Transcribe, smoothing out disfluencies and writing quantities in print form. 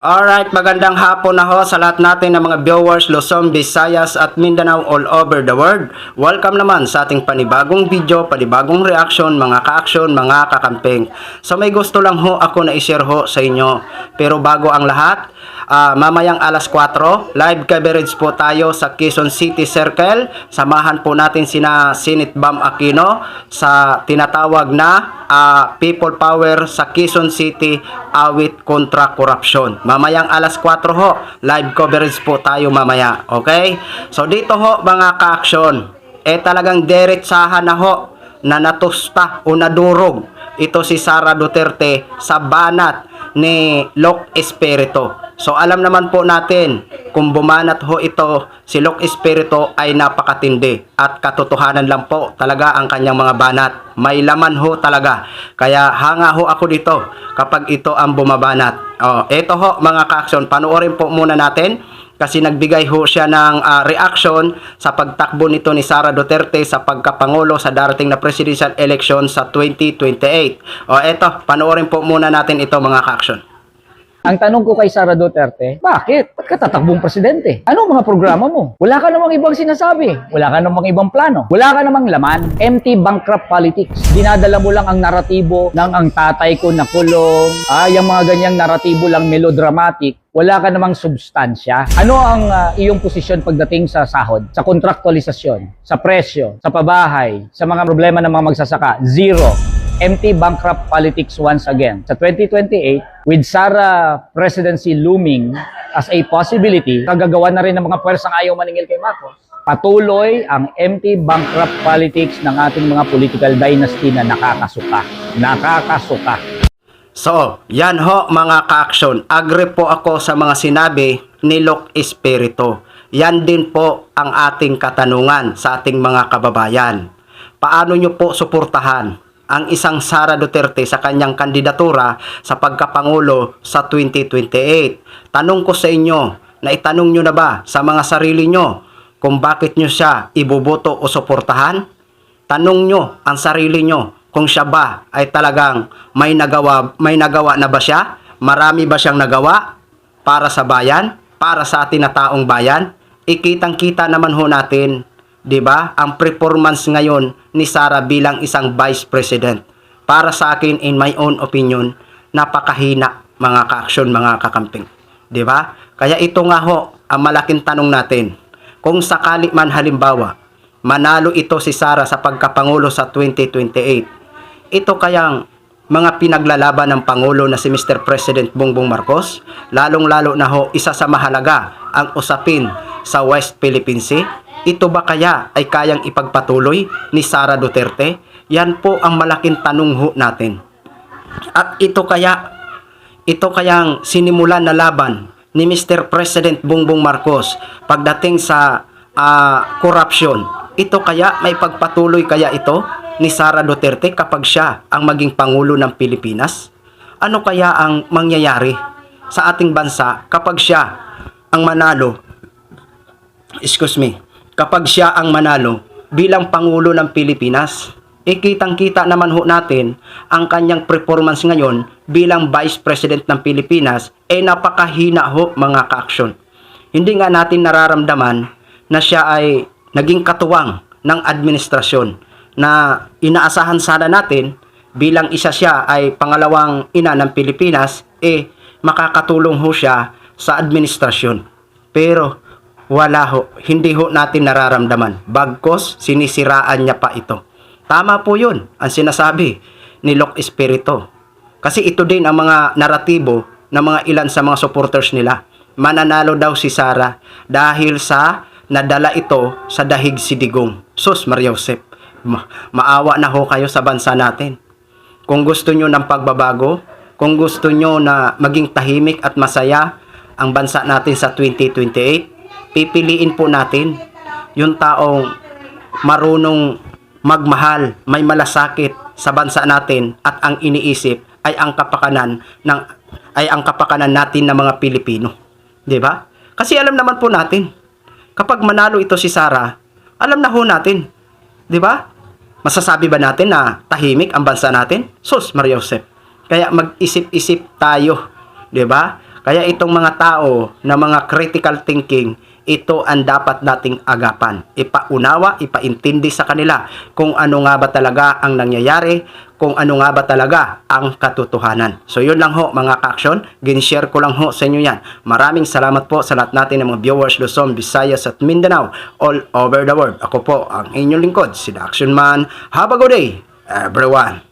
Alright, magandang hapon na ho sa lahat natin ng mga viewers Luzon, Visayas at Mindanao all over the world. Welcome naman sa ating panibagong video, panibagong reaction, mga ka-action, mga kakamping. So may gusto lang ho ako na i-share ho sa inyo. Pero bago ang lahat, mamayang alas 4, live coverage po tayo sa Quezon City Circle. Samahan po natin sina Senate Bam Aquino sa tinatawag na People Power sa Quezon City, awit kontra korupsyon. Mamayang alas 4 ho, live coverage po tayo mamaya. Okay? So dito ho mga ka-action, talagang diretsahan na ho na natusta o nadurog ito si Sara Duterte sa banat ni Loc Espiritu. So alam naman po natin kung bumanat ho ito si Loc Espiritu ay napakatindi at katotohanan lang po talaga ang kanyang mga banat. May laman ho talaga. Kaya hanga ho ako dito kapag ito ang bumabanat. Ito ho mga ka-action, panoorin po muna natin kasi nagbigay ho siya ng reaction sa pagtakbo nito ni Sara Duterte sa pagkapangulo sa darating na presidential election sa 2028. Eto, panoorin po muna natin ito mga ka-action. Ang tanong ko kay Sara Duterte, bakit? Ba't ka tatakbong presidente? Anong mga programa mo? Wala ka namang ibang sinasabi. Wala ka namang ibang plano. Wala ka namang laman. Empty bankrupt politics. Dinadala mo lang ang naratibo ng ang tatay ko nakulong. Yung mga ganyang naratibo lang melodramatic. Wala ka namang substansya. Ano ang iyong posisyon pagdating sa sahod, sa kontraktualisasyon, sa presyo, sa pabahay, sa mga problema ng mga magsasaka? Zero. Empty bankrupt politics once again. Sa 2028, with Sara presidency looming as a possibility, kagagawa na rin ng mga pwersang ayaw maningil kay Marcos, patuloy ang empty bankrupt politics ng ating mga political dynasty na nakakasuka. Nakakasuka. So, yan ho mga ka-action. Agree po ako sa mga sinabi ni Loc Espiritu. Yan din po ang ating katanungan sa ating mga kababayan. Paano nyo po suportahan ang isang Sara Duterte sa kanyang kandidatura sa pagkapangulo sa 2028? Tanong ko sa inyo, naitanong nyo na ba sa mga sarili nyo kung bakit nyo siya iboboto o suportahan? Tanong nyo ang sarili nyo kung siya ba ay talagang may nagawa na ba siya? Marami ba siyang nagawa para sa bayan, para sa atin na taong bayan? Ikitang-kita naman ho natin, 'di ba? Ang performance ngayon ni Sara bilang isang vice president. Para sa akin, in my own opinion, napakahina mga ka-action, mga kakamping. 'Di ba? Kaya ito nga ho ang malaking tanong natin. Kung sakali man halimbawa manalo ito si Sara sa pagkapangulo sa 2028, ito kayang mga pinaglalaban ng Pangulo na si Mr. President Bongbong Marcos, lalong-lalo na ho isa sa mahalaga ang usapin sa West Philippine Sea. Ito ba kaya ay kayang ipagpatuloy ni Sara Duterte? Yan po ang malaking tanong ho natin. At ito kayang sinimulan na laban ni Mr. President Bongbong Marcos pagdating sa corruption. Ito kaya may pagpatuloy kaya ito ni Sara Duterte kapag siya ang maging Pangulo ng Pilipinas? Ano kaya ang mangyayari sa ating bansa kapag siya ang manalo? Kapag siya ang manalo bilang Pangulo ng Pilipinas, kitang-kita naman ho natin ang kanyang performance ngayon bilang Vice President ng Pilipinas napakahina ho mga ka-action. Hindi nga natin nararamdaman na siya ay naging katuwang ng administrasyon na inaasahan sana natin bilang isa siya ay pangalawang ina ng Pilipinas, makakatulong ho siya sa administrasyon. Pero wala ho, hindi ho natin nararamdaman. Bagkos, sinisiraan niya pa ito. Tama po yun ang sinasabi ni Loc Espiritu. Kasi ito din ang mga naratibo ng mga ilan sa mga supporters nila. Mananalo daw si Sara dahil sa nadala ito sa dahig si Digong. Sus Maria Josep, maawa na ho kayo sa bansa natin. Kung gusto nyo ng pagbabago, kung gusto nyo na maging tahimik at masaya ang bansa natin sa 2028, pipiliin po natin yung taong marunong magmahal, may malasakit sa bansa natin at ang iniisip ay ang kapakanan natin ng mga Pilipino. 'Di ba? Kasi alam naman po natin, kapag manalo ito si Sara, alam na ho natin, 'di ba? Masasabi ba natin na tahimik ang bansa natin? Sus Maria Josep. Kaya mag-isip-isip tayo, 'di ba? Kaya itong mga tao na mga critical thinking, ito ang dapat nating agapan. Ipaunawa, ipaintindi sa kanila kung ano nga ba talaga ang nangyayari, kung ano nga ba talaga ang katotohanan. So yun lang ho mga ka-aksyon, ginshare ko lang ho sa inyo yan. Maraming salamat po sa lahat natin ng mga viewers Luzon, Visayas at Mindanao all over the world. Ako po ang inyong lingkod, si The Action Man. Have a good day, everyone!